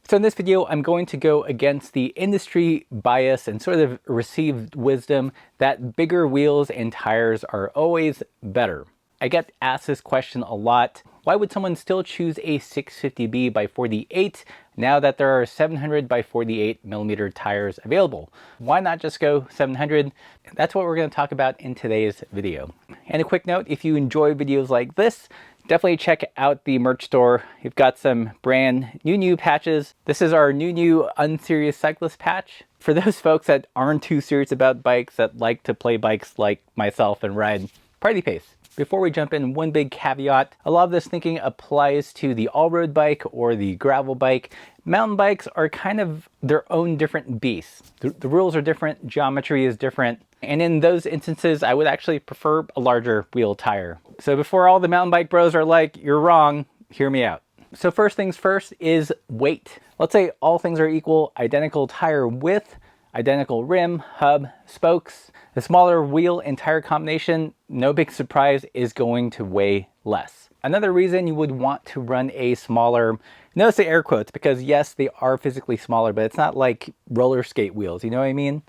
So in this video, I'm going to go against the industry bias and sort of received wisdom that bigger wheels and tires are always better. I get asked this question a lot. Why would someone still choose a 650B by 48 now that there are 700 by 48 millimeter tires available? Why not just go 700? That's what we're going to talk about in today's video. And a quick note, if you enjoy videos like this, definitely check out the merch store. We've got some brand new patches. This is our new Unserious Cyclist patch. For those folks that aren't too serious about bikes, that like to play bikes like myself and ride party pace. Before we jump in, one big caveat. A lot of this thinking applies to the all-road bike or the gravel bike. Mountain bikes are kind of their own different beasts. The rules are different, geometry is different, and in those instances, I would actually prefer a larger wheel tire. So before all the mountain bike bros are like, you're wrong, hear me out. So first things first is weight. Let's say all things are equal, identical tire width, identical rim, hub, spokes. The smaller wheel and tire combination, no big surprise, is going to weigh less. Another reason you would want to run a smaller, notice the air quotes, because yes, they are physically smaller, but it's not like roller skate wheels, you know what I mean?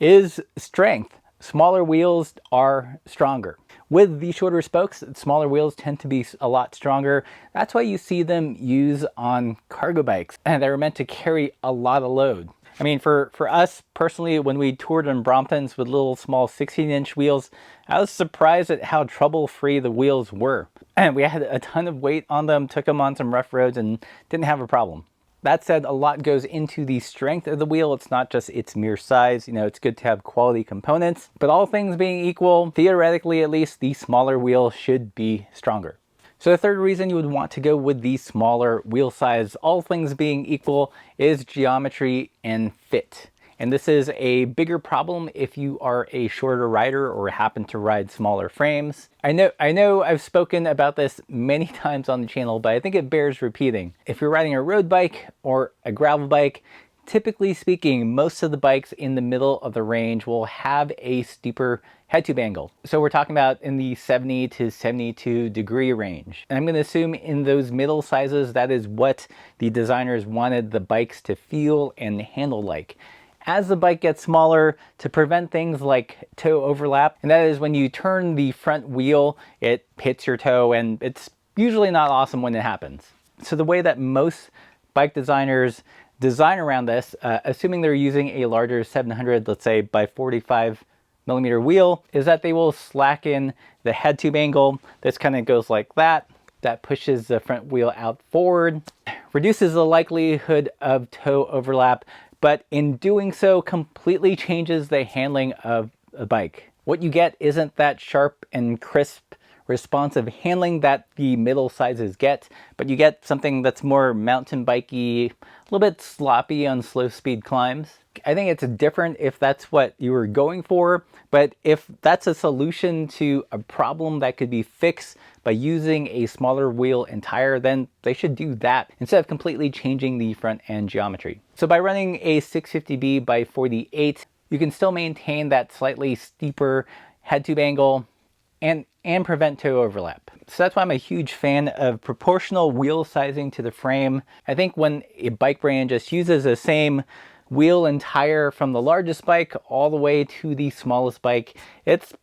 Is strength. Smaller wheels are stronger. With the shorter spokes, smaller wheels tend to be a lot stronger. That's why you see them used on cargo bikes, and they're meant to carry a lot of load. I mean, for us personally, when we toured in Bromptons with little small 16-inch wheels, I was surprised at how trouble-free the wheels were. And we had a ton of weight on them, took them on some rough roads, and didn't have a problem. That said, a lot goes into the strength of the wheel. It's not just its mere size. You know, it's good to have quality components. But all things being equal, theoretically at least, the smaller wheel should be stronger. So the third reason you would want to go with the smaller wheel size, all things being equal, is geometry and fit. And this is a bigger problem if you are a shorter rider or happen to ride smaller frames. I know I've spoken about this many times on the channel, but I think it bears repeating. If you're riding a road bike or a gravel bike, typically speaking, most of the bikes in the middle of the range will have a steeper head tube angle. So we're talking about in the 70 to 72 degree range. And I'm going to assume in those middle sizes, that is what the designers wanted the bikes to feel and handle like. As the bike gets smaller, to prevent things like toe overlap, and that is when you turn the front wheel, it hits your toe, and it's usually not awesome when it happens. So the way that most bike designers design around this, assuming they're using a larger 700, let's say by 45 millimeter wheel, is that they will slacken the head tube angle. This kind of goes like that. That pushes the front wheel out forward, reduces the likelihood of toe overlap, but in doing so completely changes the handling of a bike. What you get isn't that sharp and crisp responsive handling that the middle sizes get, but you get something that's more mountain bikey, a little bit sloppy on slow speed climbs. I think it's different if that's what you were going for, but if that's a solution to a problem that could be fixed by using a smaller wheel and tire, then they should do that instead of completely changing the front end geometry. So by running a 650B by 48, you can still maintain that slightly steeper head tube angle and prevent toe overlap. So that's why I'm a huge fan of proportional wheel sizing to the frame. I think when a bike brand just uses the same wheel and tire from the largest bike all the way to the smallest bike, it's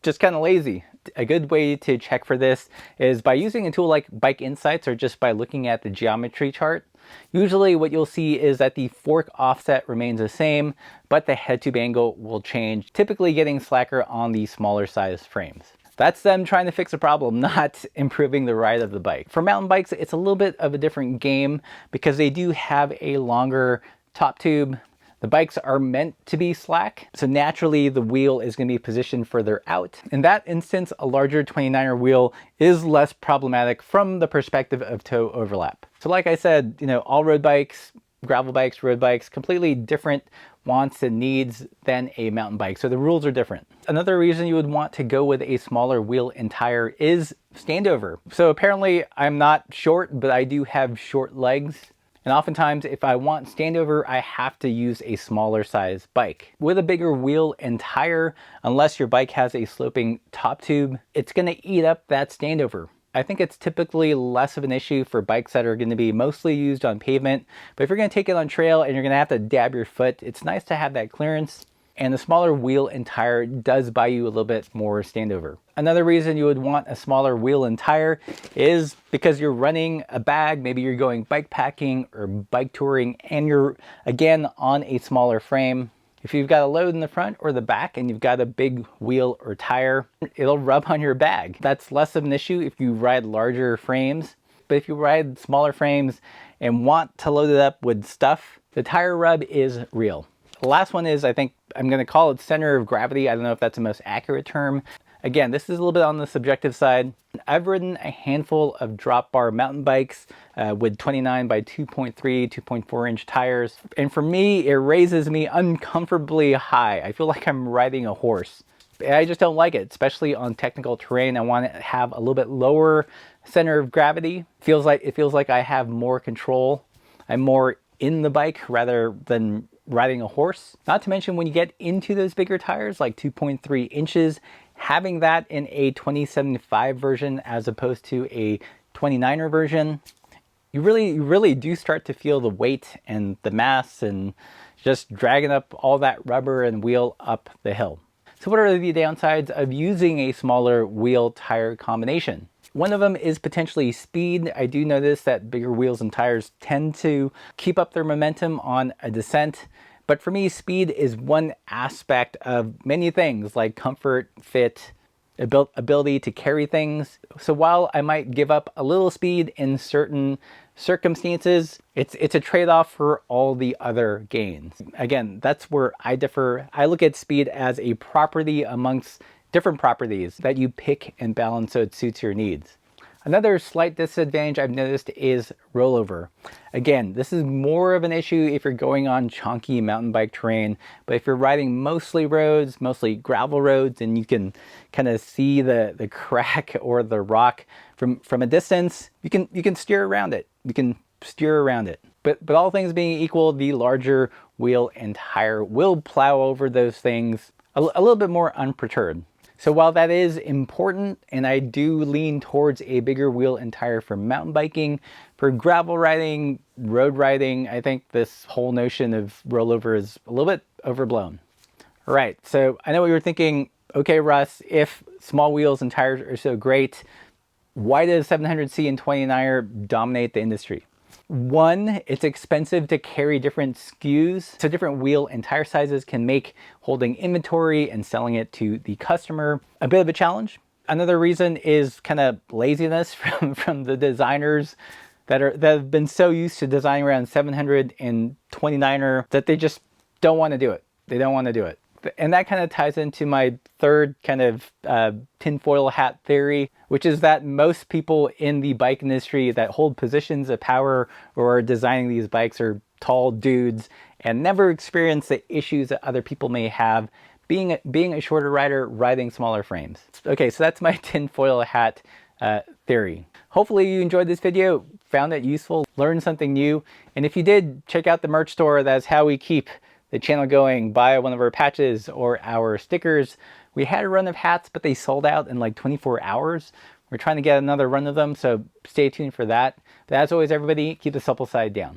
just kind of lazy. A good way to check for this is by using a tool like Bike Insights or just by looking at the geometry chart. Usually what you'll see is that the fork offset remains the same, but the head tube angle will change, typically getting slacker on the smaller size frames. That's them trying to fix a problem, not improving the ride of the bike. For mountain bikes, it's a little bit of a different game because they do have a longer top tube. The bikes are meant to be slack, so naturally the wheel is going to be positioned further out. In that instance, a larger 29er wheel is less problematic from the perspective of toe overlap. So like I said, you know, all road bikes, gravel bikes, road bikes, completely different wants and needs than a mountain bike. So the rules are different. Another reason you would want to go with a smaller wheel and tire is standover. So apparently I'm not short, but I do have short legs. And oftentimes, if I want standover, I have to use a smaller size bike. With a bigger wheel and tire, unless your bike has a sloping top tube, it's gonna eat up that standover. I think it's typically less of an issue for bikes that are going to be mostly used on pavement. But if you're going to take it on trail and you're going to have to dab your foot, it's nice to have that clearance. And the smaller wheel and tire does buy you a little bit more standover. Another reason you would want a smaller wheel and tire is because you're running a bag, maybe you're going bike packing or bike touring, and you're again on a smaller frame. If you've got a load in the front or the back and you've got a big wheel or tire, it'll rub on your bag. That's less of an issue if you ride larger frames. But if you ride smaller frames and want to load it up with stuff, the tire rub is real. The last one is, I think I'm going to call it center of gravity. I don't know if that's the most accurate term. Again, this is a little bit on the subjective side. I've ridden a handful of drop bar mountain bikes with 29 by 2.3, 2.4 inch tires. And for me, it raises me uncomfortably high. I feel like I'm riding a horse. I just don't like it, especially on technical terrain. I want to have a little bit lower center of gravity. It feels like I have more control. I'm more in the bike rather than riding a horse. Not to mention when you get into those bigger tires, like 2.3 inches, having that in a 2075 version as opposed to a 29er version, you really do start to feel the weight and the mass and just dragging up all that rubber and wheel up the hill. So what are the downsides of using a smaller wheel tire combination? One of them is potentially speed. I do notice that bigger wheels and tires tend to keep up their momentum on a descent. But for me, speed is one aspect of many things like comfort, fit, ability to carry things. So while I might give up a little speed in certain circumstances, it's a trade-off for all the other gains. Again, that's where I differ. I look at speed as a property amongst different properties that you pick and balance so it suits your needs. Another slight disadvantage I've noticed is rollover. Again, this is more of an issue if you're going on chunky mountain bike terrain, but if you're riding mostly roads, mostly gravel roads, and you can kind of see the crack or the rock from a distance, you can steer around it. You can steer around it. But all things being equal, the larger wheel and tire will plow over those things a little bit more unperturbed. So while that is important, and I do lean towards a bigger wheel and tire for mountain biking, for gravel riding, road riding, I think this whole notion of rollover is a little bit overblown. All right, so I know what you're thinking, okay, Russ, if small wheels and tires are so great, why does 700C and 29er dominate the industry? One, it's expensive to carry different SKUs, so different wheel and tire sizes can make holding inventory and selling it to the customer a bit of a challenge. Another reason is kind of laziness from the designers that have been so used to designing around 700 and 29er that they just don't want to do it. They don't want to do it. And that kind of ties into my third kind of tinfoil hat theory, which is that most people in the bike industry that hold positions of power or are designing these bikes are tall dudes and never experience the issues that other people may have being a shorter rider riding smaller frames. Okay, so that's my tinfoil hat theory. Hopefully you enjoyed this video, found it useful, learned something new, and if you did, check out the merch store. That's how we keep the channel going. Buy one of our patches or our stickers. We had a run of hats, but they sold out in like 24 hours. We're trying to get another run of them, so stay tuned for that. But as always, everybody, keep the supple side down.